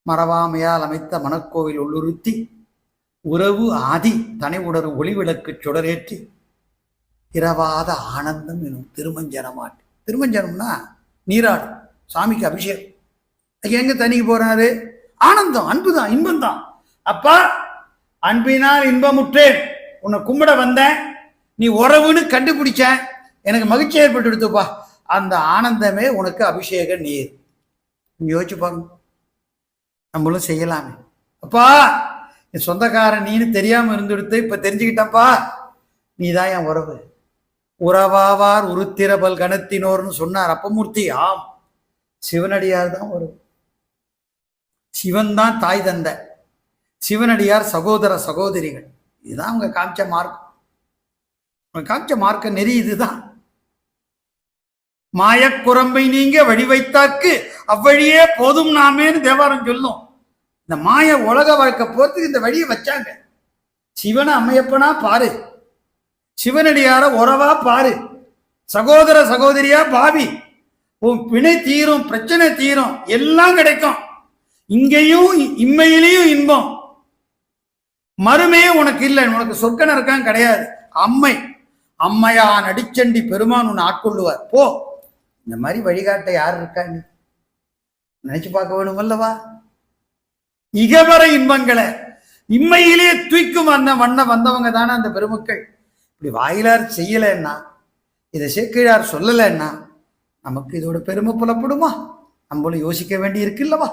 மறவாமையால் அமைத்த மணக்கோவில் உள்ளுறுத்தி உறவு ஆதி தனி உணர்வு ஒளிவிளக்கு சுடரேற்றி இரவாத ஆனந்தம் எனும் திருமஞ்சனமாட்டு. திருமஞ்சனம்னா நீராடு, சாமிக்கு அபிஷேகம். எங்க தனிக்கு போறாரு? ஆனந்தம், அன்புதான், இன்பம்தான். அப்பா, அன்பினால் இன்பமுற்றேன், உன்னை கும்பிட வந்தேன், நீ உறவுன்னு கண்டுபிடிச்ச, எனக்கு மகிழ்ச்சி ஏற்பட்டு எடுத்துப்பா. அந்த ஆனந்தமே உனக்கு அபிஷேக நீர். யோசிச்சு பாருங்க, நம்மளும் செய்யலாமே. அப்பா, என் சொந்தக்காரன் நீனு தெரியாம இருந்துடுத்து, இப்ப தெரிஞ்சுக்கிட்டப்பா, நீதான் என் உறவு. உறவாவார் உருத்திரபல் கணத்தினோர்னு சொன்னார் அப்பமூர்த்தி. ஆம், சிவனடியார் தான் உறவு. சிவன் தான் தாய் தந்தை, சிவனடியார் சகோதர சகோதரிகள். இதுதான் அவங்க காமிச்ச மார்க்கம். அவங்க காமிச்ச மார்க்க நெறி இதுதான். மாயக்குரம்பை நீங்க வழி வைத்தாக்கு அவ்வழியே போதும் நாமேன்னு தேவாரம் சொல்லும். இந்த மாய உலக வாழ்க்கை போறதுக்கு இந்த வழியை வச்சாங்க. சிவனை அம்மையப்பனா பாரு, சிவனடியார உறவா பாரு, சகோதர சகோதரியா பாவி, உன் பிணை தீரும், பிரச்சனை தீரும், எல்லாம் கிடைக்கும். இங்கேயும் இம்மையிலையும் இன்பம், மறுமையே உனக்கு இல்லை, உனக்கு சொர்க்க நரக்கம் கிடையாது. அம்மையான் அடிச்சண்டி பெருமான் உன்னை ஆட்கொள்ளுவார். போ, இந்த மாதிரி வழிகாட்ட யார் இருக்கா? நீ நினைச்சு பார்க்க வேணும் அல்லவா? இகவர இன்பங்களை இம்மையிலேயே தூய்க்கும் வந்தவங்க தானே அந்த பெருமக்கள். இப்படி வாயிலார் செய்யலைன்னா, இதை சேக்கிழார் சொல்லலைன்னா நமக்கு இதோட பெருமை புலப்படுமா? நம்மளும் யோசிக்க வேண்டி இருக்குல்லவா?